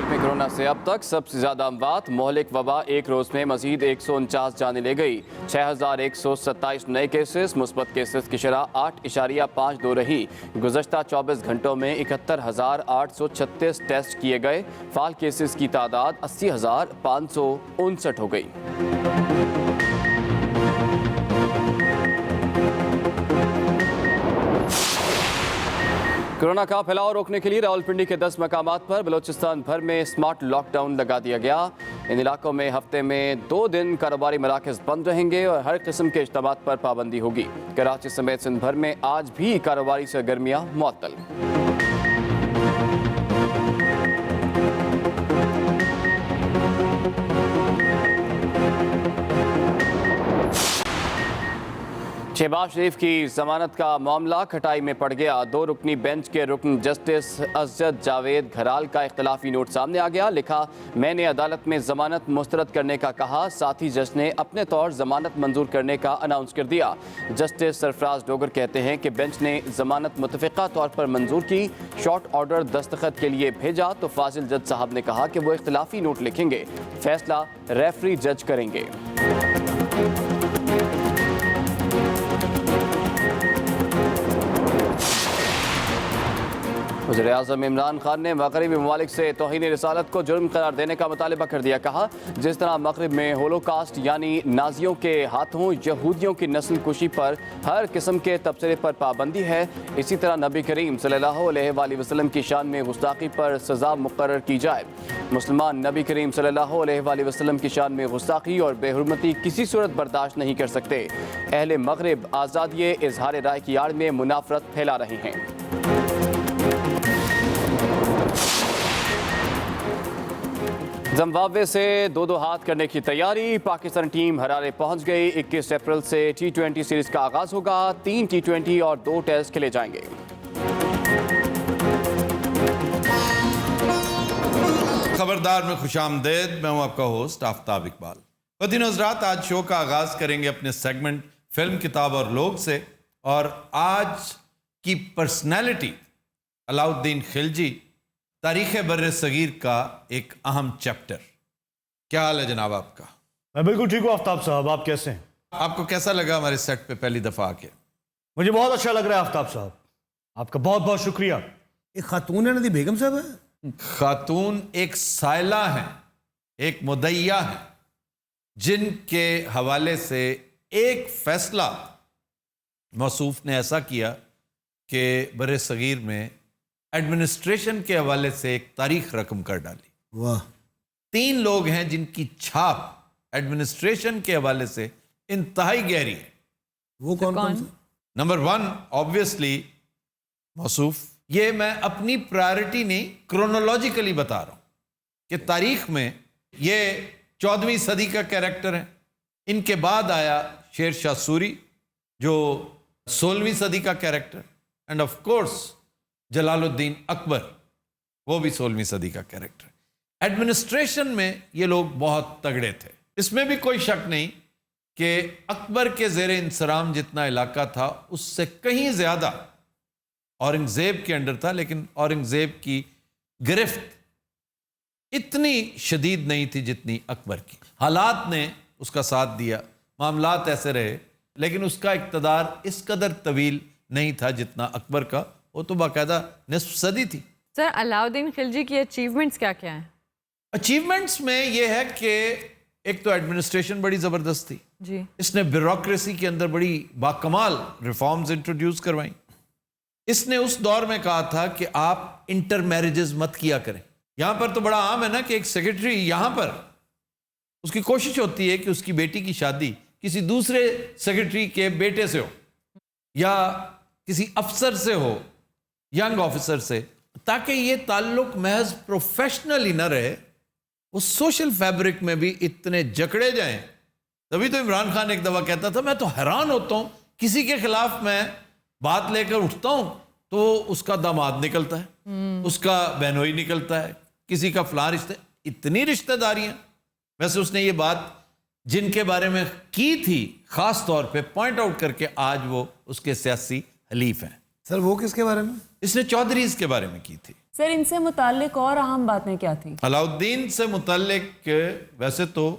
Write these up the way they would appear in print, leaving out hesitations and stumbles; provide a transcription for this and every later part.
मुल्क में कोरोना से अब तक सबसे ज़्यादा अमवात। मोहलिक वबा एक रोज़ में मजीद 149 जानें ले गई। 6127 नए केसेस, मुस्बत केसेस की शरह 8.52 रही। गुज़श्ता 24 घंटों में 71,836 टेस्ट किए गए। फाल केसेस की तादाद 80,559 हो गई। कोरोना का फैलाव रोकने के लिए रावलपिंडी के 10 मकामात पर बलोचिस्तान भर में स्मार्ट लॉकडाउन लगा दिया गया। इन इलाकों में हफ्ते में 2 दिन कारोबारी मराकज़ बंद रहेंगे और हर किस्म के इज्तिमात पर पाबंदी होगी। कराची समेत सिंध भर में आज भी कारोबारी सरगर्मियाँ मुअत्तल। शहबाज शरीफ की जमानत का मामला खटाई में पड़ गया। 2 रुकनी बेंच के रुकन जस्टिस अजद जावेद घराल का इख्तलाफी नोट सामने आ गया। लिखा, मैंने अदालत में जमानत मुस्तरद करने का कहा, साथ ही जज ने अपने तौर जमानत मंजूर करने का अनाउंस कर दिया। जस्टिस सरफराज डोगर कहते हैं कि बेंच ने जमानत मुतफ़िक़ा तौर पर मंजूर की। शॉर्ट ऑर्डर दस्तखत के लिए भेजा तो फाजिल जज साहब ने कहा कि वो इख्तलाफी नोट लिखेंगे, फैसला रेफरी जज करेंगे। वज़ीर-ए-आज़म इमरान खान ने मग़रिबी ममालिक से तौहीन रिसालत को जुर्म करार देने का मुतालबा कर दिया। कहा, जिस तरह मग़रिब में होलोकास्ट यानी नाजियों के हाथों यहूदियों की नस्ल कुशी पर हर किस्म के तबसरे पर पाबंदी है, इसी तरह नबी करीम सल्लल्लाहु अलैहि वसल्लम की शान में गुस्ताखी पर सज़ा मुकर्रर की जाए। मुसलमान नबी करीम सल्लल्लाहु अलैहि वसल्लम की शान में गुस्ताखी और बेहुरमती किसी सूरत बर्दाश्त नहीं कर सकते। अहले मग़रिब आज़ादी इज़हार राय की आड़ में मुनाफरत फैला रहे हैं। जिम्बाब्वे से 2-2 हाथ करने की तैयारी। पाकिस्तान टीम हरारे पहुंच गई। 21 अप्रैल से T20 सीरीज का आगाज होगा। 3 T20 और 2 टेस्ट खेले जाएंगे। खबरदार में खुशामदेद, मैं हूं आपका होस्ट आफ्ताब इकबाल। वदीन हज़रात, आज शो का आगाज करेंगे अपने सेगमेंट फिल्म, किताब और लोग से। और आज की पर्सनैलिटी अलाउद्दीन खिलजी, तारीख़ बर्र सगीर का एक अहम चैप्टर। क्या हाल है जनाब आपका? मैं बिल्कुल ठीक हूँ आफ्ताब साहब, आप कैसे हैं? आपको कैसा लगा हमारे सेट पे पहली दफ़ा आके? मुझे बहुत अच्छा लग रहा है आफ्ताब साहब, आपका बहुत बहुत शुक्रिया। एक खातून है, नदी बेगम साहब है। खातून एक साइला है, एक मुदैया है, जिनके हवाले से एक फैसला मौसूफ ने ऐसा किया कि बर्र सगीर में एडमिनिस्ट्रेशन के हवाले से एक तारीख रकम कर डाली। वाह। 3 लोग हैं जिनकी छाप एडमिनिस्ट्रेशन के हवाले से इंतहाई गहरी है। वो कौन से? नंबर 1 ऑब्वियसली मौसूफ। ये मैं अपनी प्रायोरिटी नहीं, क्रोनोलॉजिकली बता रहा हूं कि तारीख में ये 14वीं सदी का कैरेक्टर है। इनके बाद आया शेर शाह सूरी जो 16वीं सदी का character, end of course Jalaluddin Akbar, वो भी 16वीं सदी का कैरेक्टर। एडमिनिस्ट्रेशन में ये लोग बहुत तगड़े थे, इसमें भी कोई शक नहीं कि अकबर के ज़ेरे इंसराम जितना इलाका था उससे कहीं ज़्यादा औरंगज़ेब के अंडर था, लेकिन औरंगज़ेब की गिरफ्त इतनी शदीद नहीं थी जितनी अकबर की। हालात ने उसका साथ दिया, मामलात ऐसे रहे, लेकिन उसका इक़्तिदार इस कदर तवील नहीं था जितना अकबर का। वो तो बाकायदा निस्फ सदी थी। सर, अलाउद्दीन खिलजी की अचीवमेंट्स क्या क्या हैं? अचीवमेंट्स में ये है कि एक तो एडमिनिस्ट्रेशन बड़ी ज़बरदस्त थी जी। इसने ब्यूरोक्रेसी के अंदर बड़ी बाकमाल रिफॉर्म्स इंट्रोड्यूस करवाई। इसने उस दौर में कहा था कि आप इंटर मैरिजेस मत किया करें। यहाँ पर तो बड़ा आम है ना कि एक सेक्रेटरी यहाँ पर उसकी कोशिश होती है कि उसकी बेटी की शादी किसी दूसरे सेक्रेटरी के बेटे से हो या किसी अफसर से हो, यंग ऑफिसर से, ताकि ये ताल्लुक महज प्रोफेशनल ही ना रहे, वो सोशल फैब्रिक में भी इतने जकड़े जाएं। तभी तो इमरान खान एक दफ़ा कहता था, मैं तो हैरान होता हूँ, किसी के खिलाफ मैं बात लेकर उठता हूँ तो उसका दामाद निकलता है, उसका बहनोई निकलता है, किसी का फलां रिश्ते, इतनी रिश्तेदारियाँ। वैसे उसने ये बात जिनके बारे में की थी ख़ास तौर पे पॉइंट आउट करके आज वो उसके सियासी हलीफ हैं। सर वो किसके बारे में? इसने चौधरीज के बारे में की थी। سر ان سے متعلق اور اہم باتیں کیا تھیں؟ علاؤدین سے متعلق ویسے تو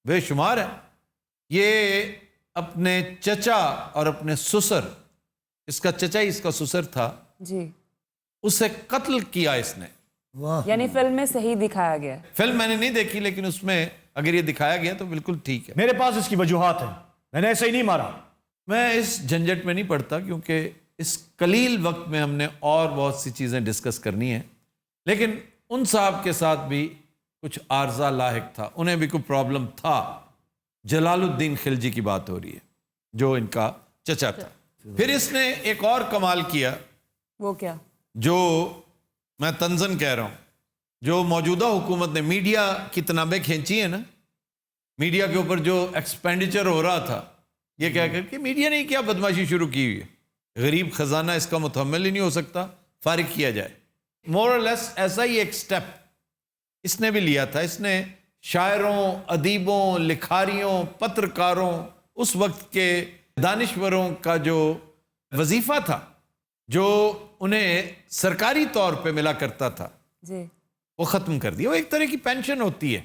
بے شمار ہے. یہ اپنے چچا اور اپنے سسر، اس کا چچا ہی اس کا سسر تھا، جی، اسے قتل کیا اس نے. واہ، یعنی فلم میں صحیح دکھایا گیا ہے. فلم میں نے نہیں دیکھی لیکن اس میں اگر یہ دکھایا گیا تو بالکل ٹھیک ہے. میرے پاس اس کی وجوہات ہیں، میں نے ایسے ہی نہیں مارا. میں اس جھنجٹ میں نہیں پڑتا کیونکہ اس قلیل وقت میں ہم نے اور بہت سی چیزیں ڈسکس کرنی ہیں. لیکن ان صاحب کے ساتھ بھی کچھ عارضہ لاحق تھا، انہیں بھی کوئی پرابلم تھا. جلال الدین خلجی کی بات ہو رہی ہے جو ان کا چچا تھا. پھر اس نے ایک اور کمال کیا وہ کیا؟ جو میں طنزاً کہہ رہا ہوں، جو موجودہ حکومت نے میڈیا کی تنابیں کھینچی ہیں نا، میڈیا کے اوپر جو ایکسپینڈیچر ہو رہا تھا، یہ کہہ کر کہ میڈیا نے کیا بدماشی شروع کی ہوئی ہے، غریب خزانہ اس کا متحمل ہی نہیں ہو سکتا، فارغ کیا جائے. مور اور لیس ایسا ہی ایک سٹیپ اس نے بھی لیا تھا. اس نے شاعروں، ادیبوں، لکھاریوں، پترکاروں، اس وقت کے دانشوروں کا جو وظیفہ تھا، جو انہیں سرکاری طور پہ ملا کرتا تھا، جی، وہ ختم کر دیا. وہ ایک طرح کی پینشن ہوتی ہے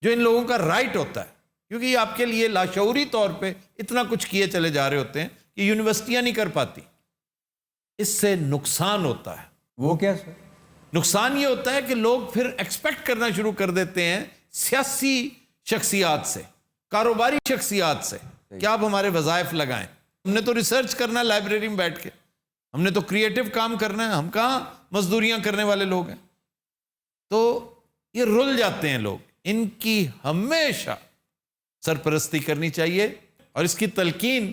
جو ان لوگوں کا رائٹ ہوتا ہے، کیونکہ یہ آپ کے لیے لاشعوری طور پہ اتنا کچھ کیے چلے جا رہے ہوتے ہیں کہ یونیورسٹیاں نہیں کر پاتی. اس سے نقصان ہوتا ہے. وہ کیا سر؟ نقصان یہ ہوتا ہے کہ لوگ پھر ایکسپیکٹ کرنا شروع کر دیتے ہیں سیاسی شخصیات سے، کاروباری شخصیات سے، کہ آپ ہمارے وظائف لگائیں. ہم نے تو ریسرچ کرنا ہے لائبریری میں بیٹھ کے، ہم نے تو کریٹو کام کرنا ہے، ہم کہاں مزدوریاں کرنے والے لوگ ہیں. تو یہ رل جاتے ہیں لوگ. ان کی ہمیشہ سرپرستی کرنی چاہیے، اور اس کی تلقین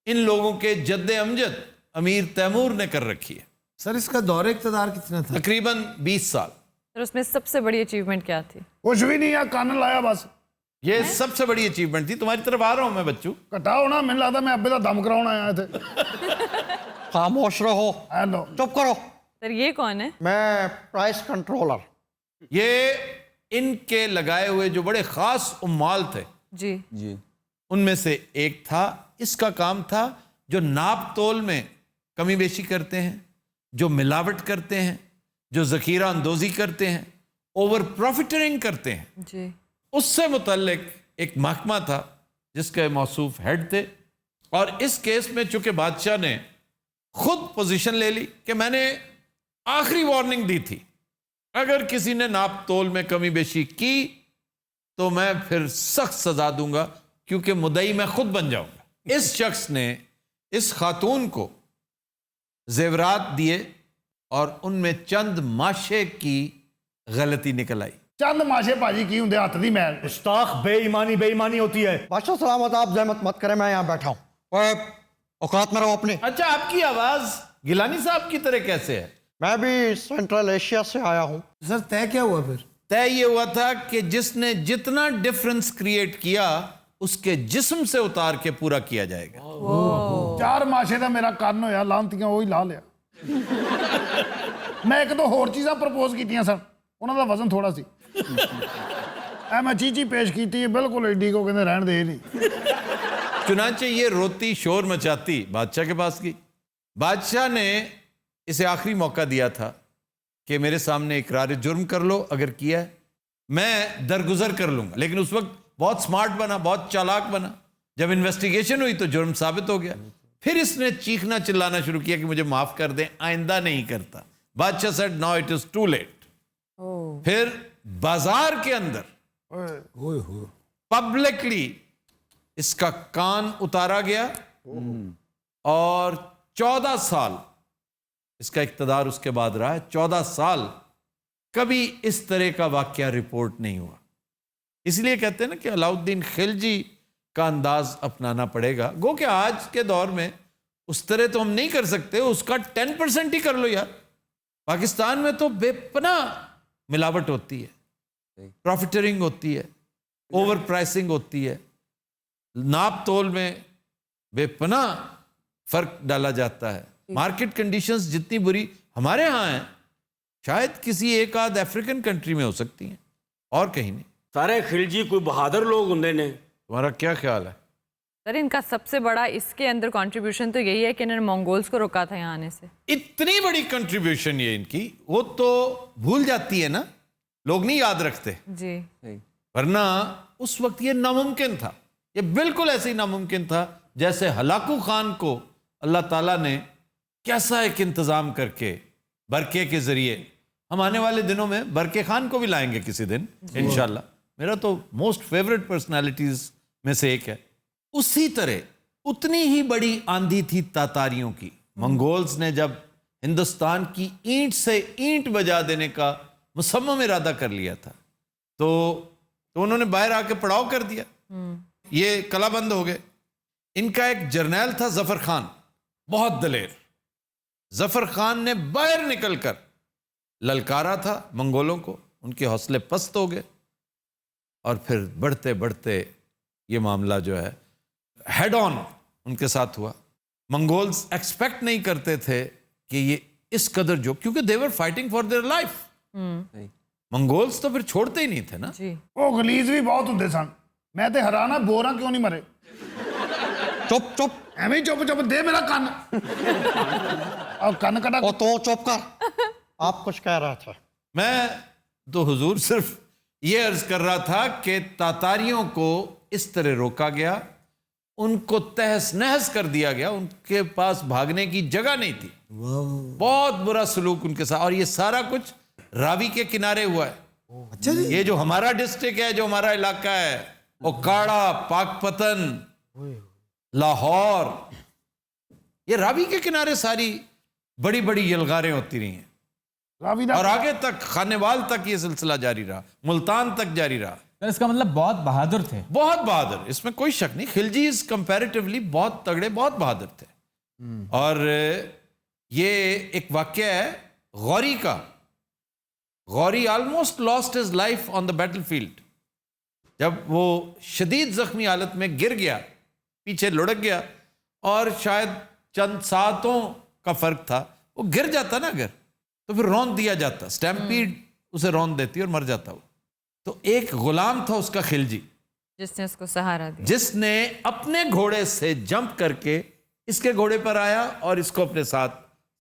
ان لوگوں کے جد امجد امیر تیمور نے کر رکھی ہے. سر اس کا دور اقتدار کتنا تھا؟ تقریباً 20 سال. سر اس میں سب سے بڑی اچیومنٹ کیا تھی؟ کچھ بھی نہیں ہے، کان لایا بس. یہ سب سے بڑی اچیومنٹ تھی. تمہاری طرف آ رہا ہوں میں بچوں. کٹاؤ نا، میں لگتا میں ابے کا دم کراؤن آیا تھے. خاموش رہو، ہیلو، چپ کرو. سر یہ کون ہے؟ میں پرائس کنٹرولر. یہ ان کے لگائے ہوئے جو بڑے خاص عمال تھے جی ان میں سے ایک تھا. اس کا کام تھا جو ناپ تول میں کمی بیشی کرتے ہیں، جو ملاوٹ کرتے ہیں، جو ذخیرہ اندوزی کرتے ہیں، اوور پروفیٹرنگ کرتے ہیں، جی اس سے متعلق ایک محکمہ تھا جس کے موصوف ہیڈ تھے. اور اس کیس میں چونکہ بادشاہ نے خود پوزیشن لے لی کہ میں نے آخری وارننگ دی تھی، اگر کسی نے ناپ تول میں کمی بیشی کی تو میں پھر سخت سزا دوں گا، کیونکہ مدعی میں خود بن جاؤں گا. اس شخص نے اس خاتون کو زیورات دیے اور ان میں چند ماشے کی غلطی نکل آئی. چند ماشے پاجی کی ہوں ہاتھ دی میل. گستاخ، بے ایمانی ہوتی ہے. بادشاہ سلامت، آپ زحمت مت کریں، میں یہاں بیٹھا ہوں. اوے، اوقات میں رہو اپنے. اچھا، آپ کی آواز گیلانی صاحب کی طرح کیسے ہے؟ میں بھی سینٹرل ایشیا سے آیا ہوں. سر طے کیا ہوا پھر؟ طے یہ ہوا تھا کہ جس نے جتنا ڈفرنس کریٹ کیا اس کے جسم سے اتار کے پورا کیا جائے گا. 4 ماشے دا میرا کان ہویا، لانتیاں وہی لا لیا. میں ایک دو ہور چیزاں پرپوز کیتیاں سن، انہاں دا وزن تھوڑا سی. اے میں چیچی پیش کیتی ہے، بالکل ایڈی کو کہندے رہن دے نہیں. چنانچہ یہ روتی شور مچاتی بادشاہ کے پاس گئی. بادشاہ نے اسے آخری موقع دیا تھا کہ میرے سامنے اقرار جرم کر لو، اگر کیا ہے میں درگزر کر لوں گا. لیکن اس وقت بہت سمارٹ بنا، بہت چالاک بنا. جب انویسٹیگیشن ہوئی تو جرم ثابت ہو گیا. پھر اس نے چیخنا چلانا شروع کیا کہ مجھے معاف کر دیں، آئندہ نہیں کرتا. بادشاہ said now it is too late. پھر بازار کے اندر پبلکلی اس کا کان اتارا گیا اور 14 سال اس کا اقتدار اس کے بعد رہا ہے. 14 سال کبھی اس طرح کا واقعہ رپورٹ نہیں ہوا. اس لیے کہتے ہیں نا کہ علاؤدین خلجی کا انداز اپنانا پڑے گا. گو کہ آج کے دور میں اس طرح تو ہم نہیں کر سکتے، اس کا 10% ہی کر لو یار. پاکستان میں تو بے پناہ ملاوٹ ہوتی ہے، پروفیٹرنگ ہوتی ہے، اوور پرائسنگ ہوتی ہے، ناپ تول میں بے پناہ فرق ڈالا جاتا ہے. مارکیٹ کنڈیشنز جتنی بری ہمارے ہاں ہیں شاید کسی ایک آدھ افریقن کنٹری میں ہو سکتی ہیں اور کہیں نہیں. سارے خلجی کوئی بہادر لوگ ہوں نے. تمہارا کیا خیال ہے؟ सर इनका सबसे बड़ा इसके अंदर कंट्रीब्यूशन तो यही है कि इन्होंने मंगोल्स को रोका था यहाँ आने से। इतनी बड़ी कंट्रीब्यूशन ये इनकी, वो तो भूल जाती है ना, लोग नहीं याद रखते, जी वरना उस वक्त ये नामुमकिन था, ये बिल्कुल ऐसे ही नामुमकिन था जैसे हलाकू खान को अल्लाह ताला ने कैसा एक इंतजाम करके बरके के जरिए, हम आने वाले दिनों में बरके खान को भी लाएंगे किसी दिन इंशाल्लाह, मेरा तो मोस्ट फेवरेट पर्सनालिटीज में से एक है। उसी तरह उतनी ही बड़ी आंधी थी तातारियों की। मंगोल्स ने जब हिंदुस्तान की ईंट से ईंट बजा देने का मुसम्मम इरादा कर लिया था, तो उन्होंने बाहर आके पड़ाव कर दिया, ये कलाबंद हो गए। इनका एक जर्नैल था जफर खान, बहुत दलेर। जफर खान ने बाहर निकलकर ललकारा था मंगोलों को, उनके हौसले पस्त हो गए और फिर बढ़ते बढ़ते ये मामला जो है हेड ऑन उनके साथ हुआ। मंगोल्स एक्सपेक्ट नहीं करते थे कि ये इस कदर जो, क्योंकि they were fighting for their life. Mongols तो फिर छोड़ते ही नहीं थे ना। जी ਉਹ ਗਲੀਜ਼ ਵੀ ਬਹੁਤ ਹੁੰਦੇ ਸਨ। ਮੈਂ ਤੇ ਹੈਰਾਨ ਆ ਬੋਰਾਂ ਕਿਉਂ ਨਹੀਂ ਮਰੇ। चुप चुप, ਐਵੇਂ ਹੀ ਚੁੱਪ ਚੁੱਪ ਦੇ ਮੇਰਾ ਕੰਨ। ਆ ਕੰਨ ਕਟਾ। ओ तो चुप कर, आप कुछ कह रहा था। मैं तो हुजूर सिर्फ ये अर्ज कर रहा था कि तातारियों को इस तरह रोका गया, उनको तहस नहस कर दिया गया, उनके पास भागने की जगह नहीं थी, बहुत बुरा सलूक उनके साथ। और ये सारा कुछ रावी के किनारे हुआ है। अच्छा जी, ये जो हमारा डिस्ट्रिक्ट है, जो हमारा इलाका है, ओकाड़ा, पाकपतन, लाहौर, ये रावी के किनारे सारी बड़ी बड़ी यलगारें होती रही हैं, ਰਾਵੀ ਦਾ और आगे तक खानेवाल तक ये सिलसिला जारी रहा, मुल्तान तक जारी रहा। सर इसका मतलब बहुत बहादुर थे। बहुत बहादुर, इसमें कोई शक नहीं। खिलजीज कंपैरेटिवली बहुत तगड़े, बहुत बहादुर थे। और ये एक वाकया है गौरी का। Gauri almost lost his life on the battlefield. जब वो शदीद जख्मी हालत में गिर गया, पीछे लुढ़क गया, और शायद चंद सातों का फर्क था, वो गिर जाता ना अगर, तो फिर रौंद दिया जाता, स्टैम्पीड उसे रौंद देती और मर जाता वो। तो एक गुलाम था उसका खिलजी, जिसने उसको सहारा दिया। जिसने अपने घोड़े से जंप करके इसके घोड़े पर आया और इसको अपने साथ